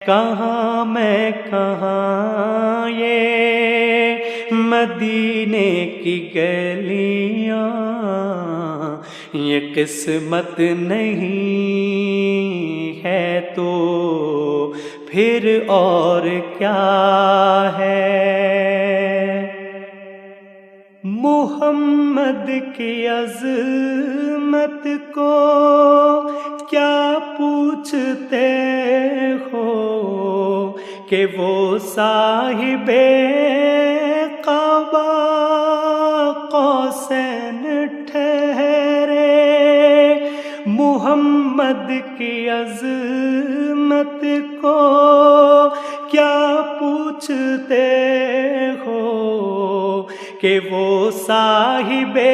कहाँ मैं कहाँ ये मदीने की गलियाँ, ये किस्मत नहीं है तो फिर और क्या है। मुहम्मद की अज़मत को क्या पूछते हो कि वो साहिबे क़बा कौसैन ठहरे। मुहम्मद की अज़मत को क्या पूछते हो कि वो साहिबे